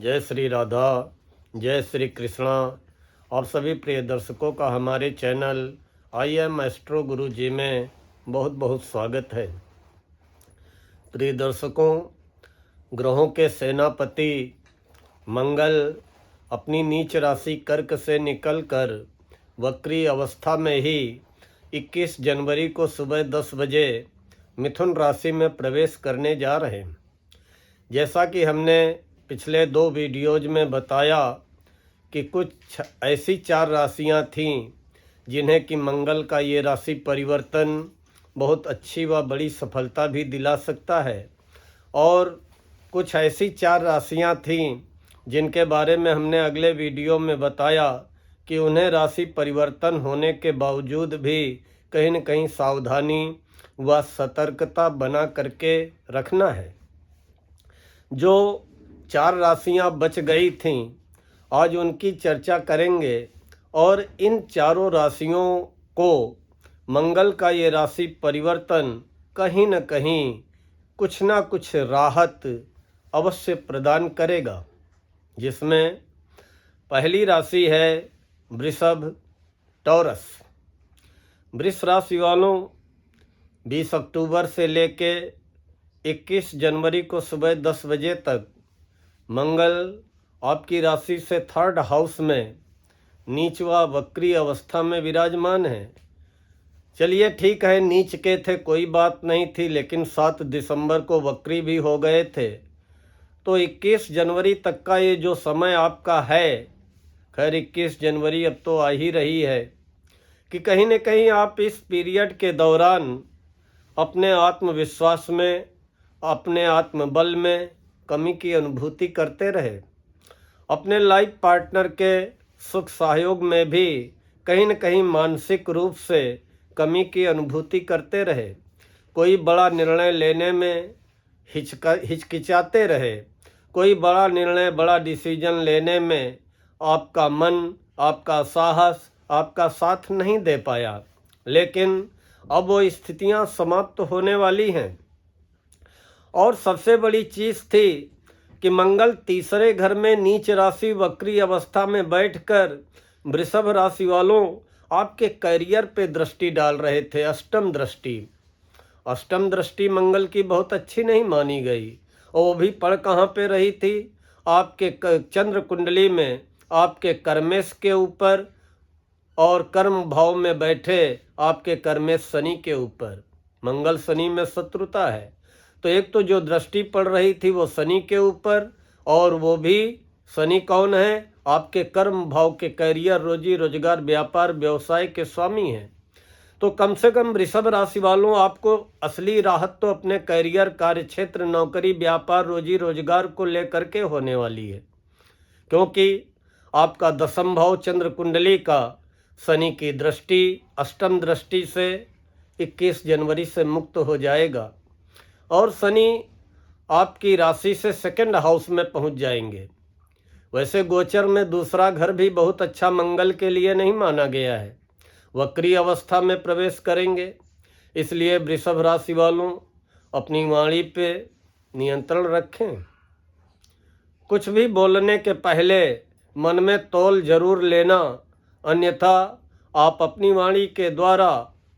जय श्री राधा, जय श्री कृष्णा। आप सभी प्रिय दर्शकों का हमारे चैनल आई एम एस्ट्रो गुरु जी में बहुत बहुत स्वागत है। प्रिय दर्शकों, ग्रहों के सेनापति मंगल अपनी नीच राशि कर्क से निकलकर वक्री अवस्था में ही 21 जनवरी को सुबह 10 बजे मिथुन राशि में प्रवेश करने जा रहे हैं। जैसा कि हमने पिछले 2 वीडियोज में बताया कि कुछ ऐसी 4 राशियां थीं जिन्हें कि मंगल का ये राशि परिवर्तन बहुत अच्छी व बड़ी सफलता भी दिला सकता है, और कुछ ऐसी 4 राशियां थीं जिनके बारे में हमने अगले वीडियो में बताया कि उन्हें राशि परिवर्तन होने के बावजूद भी कहीं न कहीं सावधानी व सतर्कता बना करके रखना है। जो 4 राशियां बच गई थीं, आज उनकी चर्चा करेंगे और इन चारों राशियों को मंगल का ये राशि परिवर्तन कहीं न कहीं कुछ ना कुछ राहत अवश्य प्रदान करेगा। जिसमें पहली राशि है वृषभ टॉरस। वृष राशि वालों 20 अक्टूबर से लेके 21 जनवरी को सुबह 10 बजे तक मंगल आपकी राशि से 3rd हाउस में नीच व वक्री अवस्था में विराजमान है। चलिए ठीक है, नीच के थे कोई बात नहीं थी, लेकिन 7 दिसंबर को वक्री भी हो गए थे। तो 21 जनवरी तक का ये जो समय आपका है, खैर 21 जनवरी अब तो आ ही रही है, कि कहीं न कहीं आप इस पीरियड के दौरान अपने आत्मविश्वास में, अपने आत्मबल में कमी की अनुभूति करते रहे। अपने लाइफ पार्टनर के सुख सहयोग में भी कहीं न कहीं मानसिक रूप से कमी की अनुभूति करते रहे। कोई बड़ा निर्णय लेने में हिचकिचाते रहे। कोई बड़ा निर्णय, बड़ा डिसीजन लेने में आपका मन, आपका साहस, आपका साथ नहीं दे पाया। लेकिन अब वो स्थितियां समाप्त होने वाली हैं। और सबसे बड़ी चीज़ थी कि मंगल तीसरे घर में नीच राशि वक्री अवस्था में बैठकर वृषभ राशि वालों आपके करियर पे दृष्टि डाल रहे थे। अष्टम दृष्टि, अष्टम दृष्टि मंगल की बहुत अच्छी नहीं मानी गई। और वो भी पड़ कहाँ पे रही थी? आपके चंद्र कुंडली में, आपके कर्मेश के ऊपर, और कर्म भाव में बैठे आपके कर्मेश शनि के ऊपर। मंगल शनि में शत्रुता है, तो एक तो जो दृष्टि पड़ रही थी वो शनि के ऊपर, और वो भी शनि कौन है? आपके कर्म भाव के करियर, रोजी रोजगार, व्यापार व्यवसाय के स्वामी हैं। तो कम से कम वृषभ राशि वालों आपको असली राहत तो अपने करियर, कार्य क्षेत्र, नौकरी, व्यापार, रोजी रोजगार को लेकर के होने वाली है, क्योंकि आपका 10म भाव चंद्र कुंडली का शनि की दृष्टि, अष्टम दृष्टि से 21 जनवरी से मुक्त हो जाएगा। और शनि आपकी राशि से 2nd हाउस में पहुंच जाएंगे। वैसे गोचर में दूसरा घर भी बहुत अच्छा मंगल के लिए नहीं माना गया है, वक्री अवस्था में प्रवेश करेंगे। इसलिए वृषभ राशि वालों अपनी वाणी पे नियंत्रण रखें। कुछ भी बोलने के पहले मन में तौल जरूर लेना, अन्यथा आप अपनी वाणी के द्वारा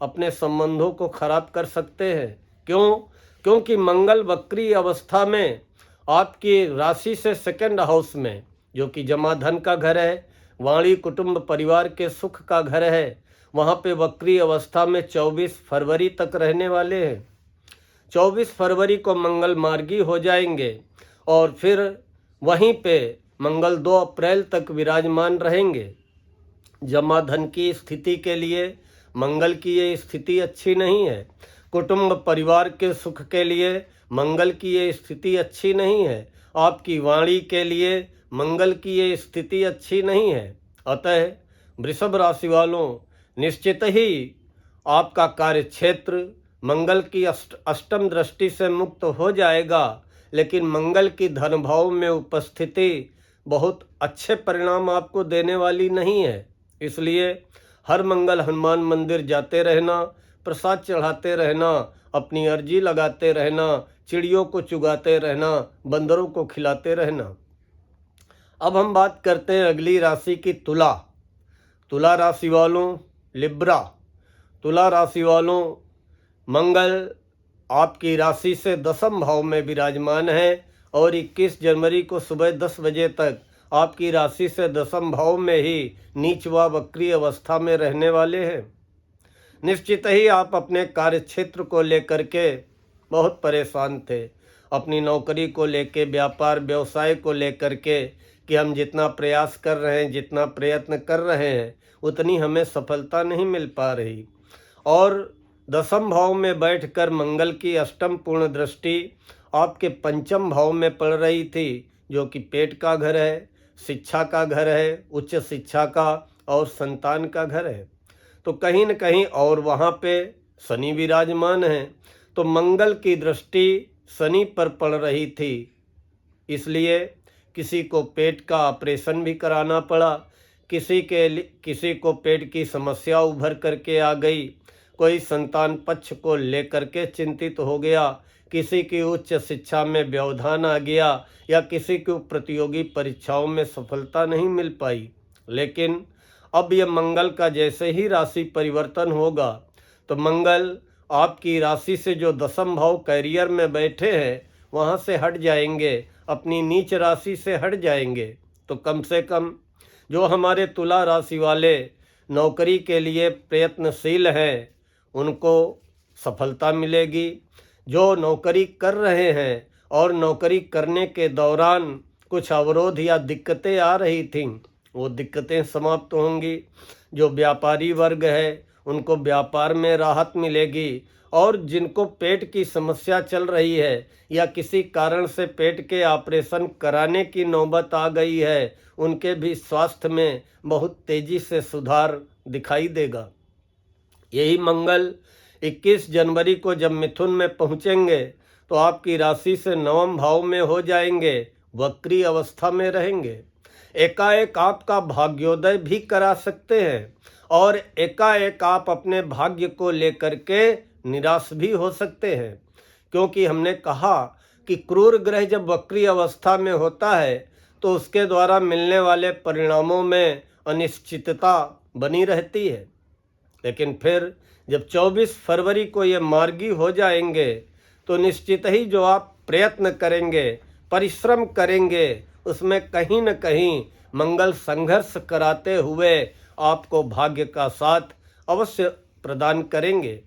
अपने संबंधों को खराब कर सकते हैं। क्यों? क्योंकि मंगल वक्री अवस्था में आपकी राशि से 2nd हाउस में, जो कि जमा धन का घर है, वाणी, कुटुंब, परिवार के सुख का घर है, वहाँ पे वक्री अवस्था में 24 फरवरी तक रहने वाले हैं। 24 फरवरी को मंगल मार्गी हो जाएंगे और फिर वहीं पे मंगल 2 अप्रैल तक विराजमान रहेंगे। जमा धन की स्थिति के लिए मंगल की ये स्थिति अच्छी नहीं है। कुटुंब परिवार के सुख के लिए मंगल की ये स्थिति अच्छी नहीं है। आपकी वाणी के लिए मंगल की ये स्थिति अच्छी नहीं है। अतः वृषभ राशि वालों निश्चित ही आपका कार्य क्षेत्र मंगल की अष्टम दृष्टि से मुक्त हो जाएगा, लेकिन मंगल की धन भाव में उपस्थिति बहुत अच्छे परिणाम आपको देने वाली नहीं है। इसलिए हर मंगल हनुमान मंदिर जाते रहना, प्रसाद चढ़ाते रहना, अपनी अर्जी लगाते रहना, चिड़ियों को चुगाते रहना, बंदरों को खिलाते रहना। अब हम बात करते हैं अगली राशि की तुला। तुला राशि वालों, लिब्रा। तुला राशि वालों, मंगल आपकी राशि से 10वें भाव में विराजमान है और 21 जनवरी को सुबह 10 बजे तक आपकी राशि से 10वें भाव में ही नीच व वक्री अवस्था में रहने वाले हैं। निश्चित ही आप अपने कार्य क्षेत्र को लेकर के बहुत परेशान थे, अपनी नौकरी को लेकर, व्यापार व्यवसाय को लेकर के, कि हम जितना प्रयास कर रहे हैं, जितना प्रयत्न कर रहे हैं, उतनी हमें सफलता नहीं मिल पा रही। और 10वें भाव में बैठकर मंगल की अष्टम पूर्ण दृष्टि आपके 5वें भाव में पड़ रही थी, जो कि पेट का घर है, शिक्षा का घर है, उच्च शिक्षा का और संतान का घर है। तो कहीं न कहीं और वहाँ पे शनि विराजमान है, तो मंगल की दृष्टि शनि पर पड़ रही थी, इसलिए किसी को पेट का ऑपरेशन भी कराना पड़ा, किसी को पेट की समस्या उभर करके आ गई, कोई संतान पक्ष को लेकर के चिंतित हो गया, किसी की उच्च शिक्षा में व्यवधान आ गया, या किसी को प्रतियोगी परीक्षाओं में सफलता नहीं मिल पाई। लेकिन अब यह मंगल का जैसे ही राशि परिवर्तन होगा, तो मंगल आपकी राशि से जो 10वें भाव कैरियर में बैठे हैं वहाँ से हट जाएंगे, अपनी नीच राशि से हट जाएंगे। तो कम से कम जो हमारे तुला राशि वाले नौकरी के लिए प्रयत्नशील हैं उनको सफलता मिलेगी। जो नौकरी कर रहे हैं और नौकरी करने के दौरान कुछ अवरोध या दिक्कतें आ रही थीं, वो दिक्कतें समाप्त होंगी। जो व्यापारी वर्ग है उनको व्यापार में राहत मिलेगी, और जिनको पेट की समस्या चल रही है या किसी कारण से पेट के ऑपरेशन कराने की नौबत आ गई है, उनके भी स्वास्थ्य में बहुत तेजी से सुधार दिखाई देगा। यही मंगल 21 जनवरी को जब मिथुन में पहुंचेंगे तो आपकी राशि से 9वें भाव में हो जाएंगे, वक्री अवस्था में रहेंगे। एकाएक आपका भाग्योदय भी करा सकते हैं, और एकाएक आप अपने भाग्य को लेकर के निराश भी हो सकते हैं, क्योंकि हमने कहा कि क्रूर ग्रह जब वक्री अवस्था में होता है तो उसके द्वारा मिलने वाले परिणामों में अनिश्चितता बनी रहती है। लेकिन फिर जब 24 फरवरी को ये मार्गी हो जाएंगे तो निश्चित ही जो आप प्रयत्न करेंगे, परिश्रम करेंगे, उसमें कहीं न कहीं मंगल संघर्ष कराते हुए आपको भाग्य का साथ अवश्य प्रदान करेंगे।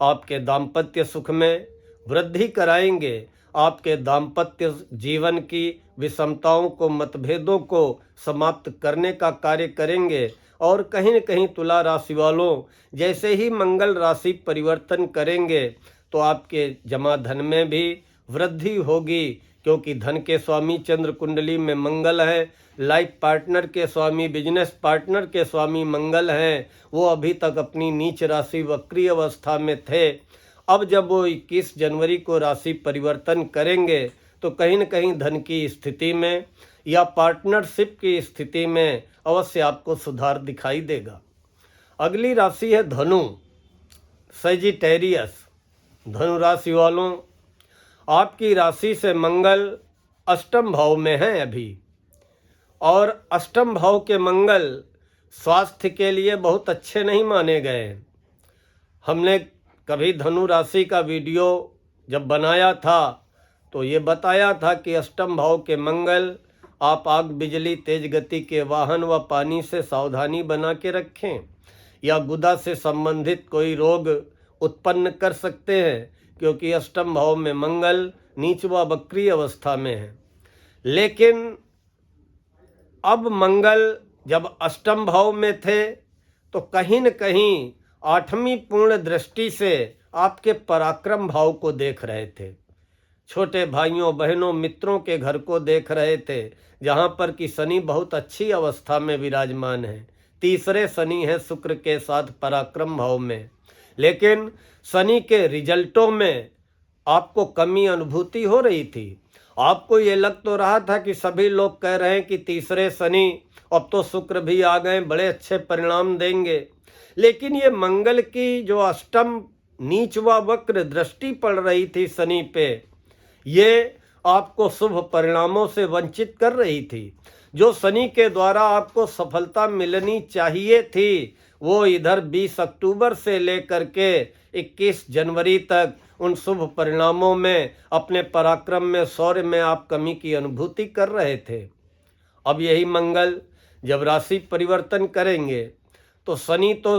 आपके दाम्पत्य सुख में वृद्धि कराएंगे, आपके दाम्पत्य जीवन की विषमताओं को, मतभेदों को समाप्त करने का कार्य करेंगे। और कहीं न कहीं तुला राशि वालों, जैसे ही मंगल राशि परिवर्तन करेंगे तो आपके जमा धन में भी वृद्धि होगी, क्योंकि धन के स्वामी चंद्र कुंडली में मंगल है, लाइफ पार्टनर के स्वामी, बिजनेस पार्टनर के स्वामी मंगल हैं। वो अभी तक अपनी नीच राशि वक्री अवस्था में थे। अब जब वो 21 जनवरी को राशि परिवर्तन करेंगे तो कहीं न कहीं धन की स्थिति में या पार्टनरशिप की स्थिति में अवश्य आपको सुधार दिखाई देगा। अगली राशि है धनु, सजिटेरियस। धनु राशि वालों, आपकी राशि से मंगल अष्टम भाव में है अभी, और अष्टम भाव के मंगल स्वास्थ्य के लिए बहुत अच्छे नहीं माने गए हैं। हमने कभी धनु राशि का वीडियो जब बनाया था तो ये बताया था कि अष्टम भाव के मंगल आप आग, बिजली, तेज गति के वाहन व पानी से सावधानी बना के रखें, या गुदा से संबंधित कोई रोग उत्पन्न कर सकते हैं, क्योंकि अष्टम भाव में मंगल नीच व वक्री अवस्था में है। लेकिन अब मंगल जब अष्टम भाव में थे तो कहीं न कहीं 8वीं पूर्ण दृष्टि से आपके पराक्रम भाव को देख रहे थे, छोटे भाइयों, बहनों, मित्रों के घर को देख रहे थे, जहाँ पर कि शनि बहुत अच्छी अवस्था में विराजमान है। तीसरे शनि है शुक्र के साथ पराक्रम भाव में। लेकिन शनि के रिजल्टों में आपको कमी अनुभूति हो रही थी। आपको ये लग तो रहा था कि सभी लोग कह रहे हैं कि तीसरे शनि, अब तो शुक्र भी आ गए, बड़े अच्छे परिणाम देंगे। लेकिन ये मंगल की जो अष्टम नीच व वक्र दृष्टि पड़ रही थी शनि पे, ये आपको शुभ परिणामों से वंचित कर रही थी। जो शनि के द्वारा आपको सफलता मिलनी चाहिए थी वो इधर 20 अक्टूबर से लेकर के 21 जनवरी तक उन शुभ परिणामों में अपने पराक्रम में शौर्य में आप कमी की अनुभूति कर रहे थे। अब यही मंगल जब राशि परिवर्तन करेंगे तो शनि तो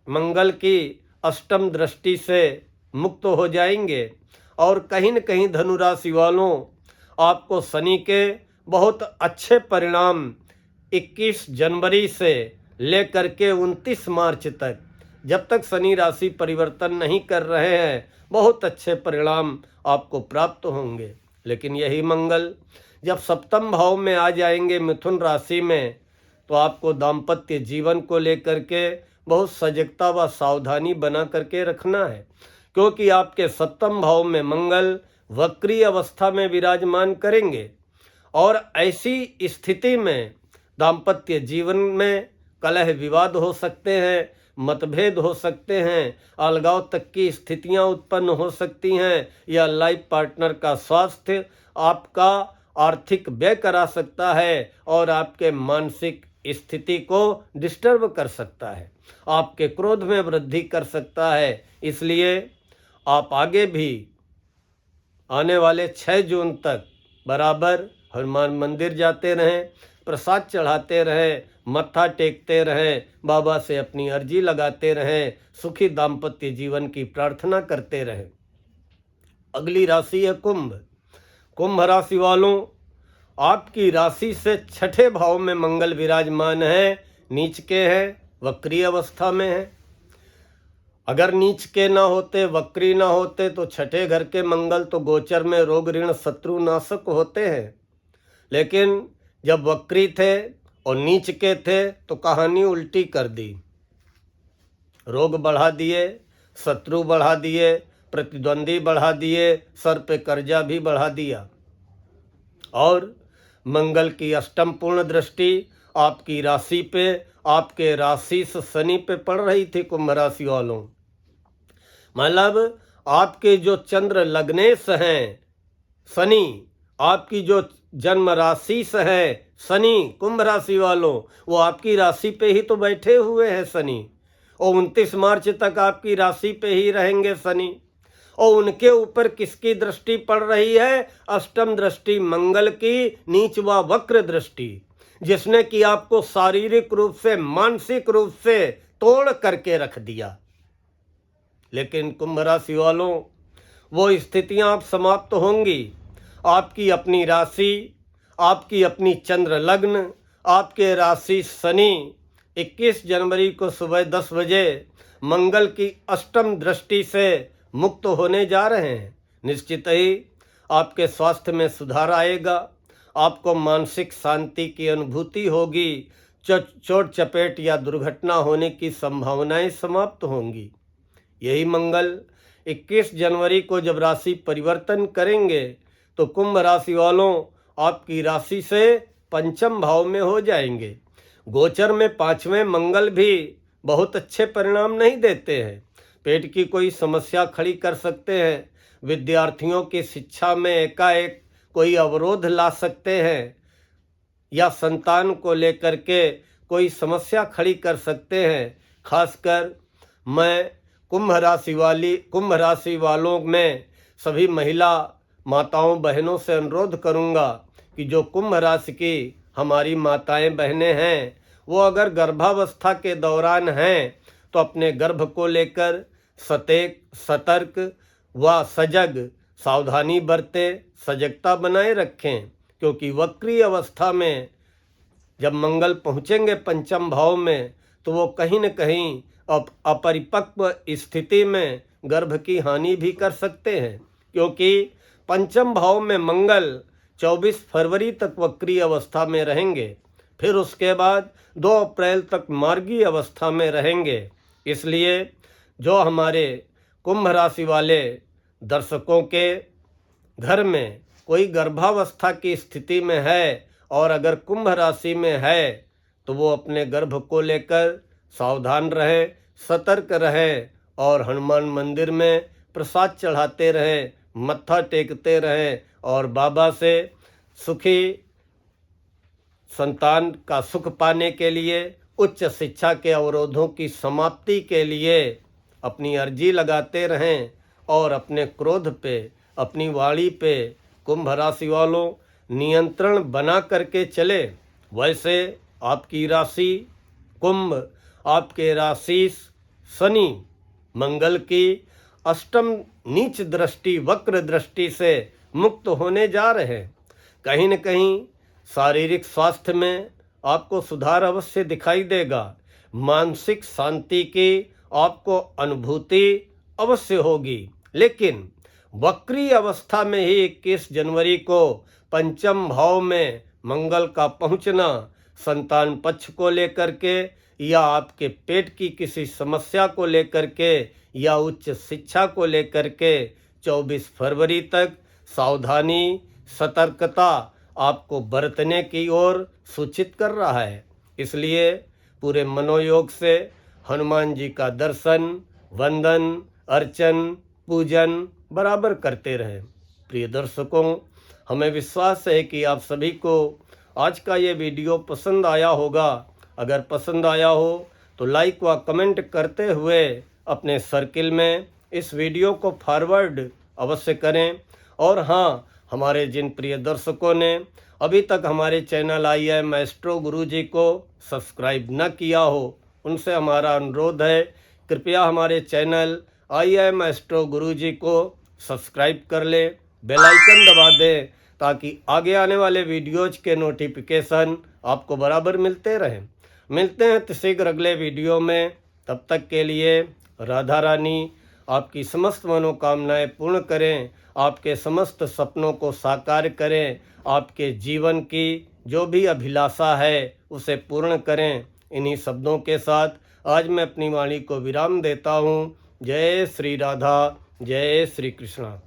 मंगल की अष्टम दृष्टि से मुक्त हो जाएंगे और कहीं न कहीं धनु राशि वालों आपको शनि के बहुत अच्छे परिणाम 21 जनवरी से लेकर के 29 मार्च तक, जब तक शनि राशि परिवर्तन नहीं कर रहे हैं, बहुत अच्छे परिणाम आपको प्राप्त होंगे। लेकिन यही मंगल जब सप्तम भाव में आ जाएंगे मिथुन राशि में, तो आपको दाम्पत्य जीवन को लेकर के बहुत सजगता व सावधानी बना करके रखना है, क्योंकि आपके सप्तम भाव में मंगल वक्री अवस्था में विराजमान करेंगे और ऐसी स्थिति में दाम्पत्य जीवन में कलह विवाद हो सकते हैं, मतभेद हो सकते हैं, अलगाव तक की स्थितियां उत्पन्न हो सकती हैं, या लाइफ पार्टनर का स्वास्थ्य आपका आर्थिक व्यय करा सकता है और आपके मानसिक स्थिति को डिस्टर्ब कर सकता है, आपके क्रोध में वृद्धि कर सकता है। इसलिए आप आगे भी आने वाले 6 जून तक बराबर हनुमान मंदिर जाते रहें, प्रसाद चढ़ाते रहें, मत्था टेकते रहें, बाबा से अपनी अर्जी लगाते रहें, सुखी दाम्पत्य जीवन की प्रार्थना करते रहें। अगली राशि है कुंभ। कुंभ राशि वालों, आपकी राशि से 6ठे भाव में मंगल विराजमान है, नीच के हैं, वक्री अवस्था में है। अगर नीच के ना होते, वक्री ना होते, तो 6ठे घर के मंगल तो गोचर में रोग ऋण शत्रु नाशक होते हैं, लेकिन जब वक्री थे और नीच के थे तो कहानी उल्टी कर दी, रोग बढ़ा दिए, शत्रु बढ़ा दिए, प्रतिद्वंदी बढ़ा दिए, सर पे कर्जा भी बढ़ा दिया। और मंगल की अष्टम पूर्ण दृष्टि आपकी राशि पे, आपके राशि से शनि पे पड़ रही थी कुंभ राशि वालों। मतलब आपके जो चंद्र लग्नेश हैं शनि, आपकी जो जन्म राशि से है शनि कुंभ राशि वालों, वो आपकी राशि पे ही तो बैठे हुए हैं शनि, और 29 मार्च तक आपकी राशि पे ही रहेंगे शनि। और उनके ऊपर किसकी दृष्टि पड़ रही है? अष्टम दृष्टि मंगल की, नीच व वक्र दृष्टि, जिसने कि आपको शारीरिक रूप से मानसिक रूप से तोड़ करके रख दिया। लेकिन कुंभ राशि वालों, वो स्थितियां आप समाप्त होंगी। आपकी अपनी राशि, आपकी अपनी चंद्र लग्न, आपके राशि शनि 21 जनवरी को सुबह 10 बजे मंगल की अष्टम दृष्टि से मुक्त होने जा रहे हैं। निश्चित ही आपके स्वास्थ्य में सुधार आएगा, आपको मानसिक शांति की अनुभूति होगी, चोट चपेट या दुर्घटना होने की संभावनाएं समाप्त होंगी। यही मंगल 21 जनवरी को जब राशि परिवर्तन करेंगे तो कुंभ राशि वालों आपकी राशि से पंचम भाव में हो जाएंगे। गोचर में 5वें मंगल भी बहुत अच्छे परिणाम नहीं देते हैं, पेट की कोई समस्या खड़ी कर सकते हैं, विद्यार्थियों की शिक्षा में एकाएक कोई अवरोध ला सकते हैं, या संतान को लेकर के कोई समस्या खड़ी कर सकते हैं। खासकर मैं कुंभ राशि वालों में सभी महिला माताओं बहनों से अनुरोध करूंगा कि जो कुंभ राशि की हमारी माताएं बहनें हैं, वो अगर गर्भावस्था के दौरान हैं तो अपने गर्भ को लेकर सतर्क व सजग सावधानी बरतें, सजगता बनाए रखें, क्योंकि वक्री अवस्था में जब मंगल पहुँचेंगे पंचम भाव में तो वो कहीं न कहीं अपरिपक्व स्थिति में गर्भ की हानि भी कर सकते हैं, क्योंकि पंचम भाव में मंगल 24 फरवरी तक वक्री अवस्था में रहेंगे, फिर उसके बाद 2 अप्रैल तक मार्गी अवस्था में रहेंगे। इसलिए जो हमारे कुंभ राशि वाले दर्शकों के घर में कोई गर्भावस्था की स्थिति में है और अगर कुंभ राशि में है तो वो अपने गर्भ को लेकर सावधान रहें, सतर्क रहें और हनुमान मंदिर में प्रसाद चढ़ाते रहें, मत्था टेकते रहें और बाबा से सुखी संतान का सुख पाने के लिए, उच्च शिक्षा के अवरोधों की समाप्ति के लिए अपनी अर्जी लगाते रहें और अपने क्रोध पे, अपनी वाणी पे कुंभ राशि वालों नियंत्रण बना करके चले। वैसे आपकी राशि कुंभ, आपके राशि शनि मंगल की अष्टम नीच दृष्टि, वक्र दृष्टि से मुक्त होने जा रहे हैं। कहीं न कहीं शारीरिक स्वास्थ्य में आपको सुधार अवश्य दिखाई देगा। मानसिक शांति की आपको अनुभूति अवश्य होगी। लेकिन वक्री अवस्था में ही 21 जनवरी को पंचम भाव में मंगल का पहुंचना संतान पक्ष को लेकर के या आपके पेट की किसी समस्या को लेकर के या उच्च शिक्षा को लेकर के 24 फरवरी तक सावधानी, सतर्कता आपको बरतने की ओर सूचित कर रहा है। इसलिए पूरे मनोयोग से हनुमान जी का दर्शन, वंदन, अर्चन, पूजन बराबर करते रहें। प्रिय दर्शकों, हमें विश्वास है कि आप सभी को आज का ये वीडियो पसंद आया होगा। अगर पसंद आया हो तो लाइक व कमेंट करते हुए अपने सर्किल में इस वीडियो को फॉरवर्ड अवश्य करें। और हाँ, हमारे जिन प्रिय दर्शकों ने अभी तक हमारे चैनल IM एस्ट्रो गुरुजी को सब्सक्राइब न किया हो, उनसे हमारा अनुरोध है, कृपया हमारे चैनल IM एस्ट्रो गुरुजी को सब्सक्राइब कर ले, बेल आइकन दबा दें ताकि आगे आने वाले वीडियोज के नोटिफिकेशन आपको बराबर मिलते रहें। मिलते हैं शीघ्र अगले वीडियो में। तब तक के लिए राधा रानी आपकी समस्त मनोकामनाएं पूर्ण करें, आपके समस्त सपनों को साकार करें, आपके जीवन की जो भी अभिलाषा है उसे पूर्ण करें। इन्हीं शब्दों के साथ आज मैं अपनी वाणी को विराम देता हूँ। जय श्री राधा, जय श्री कृष्णा।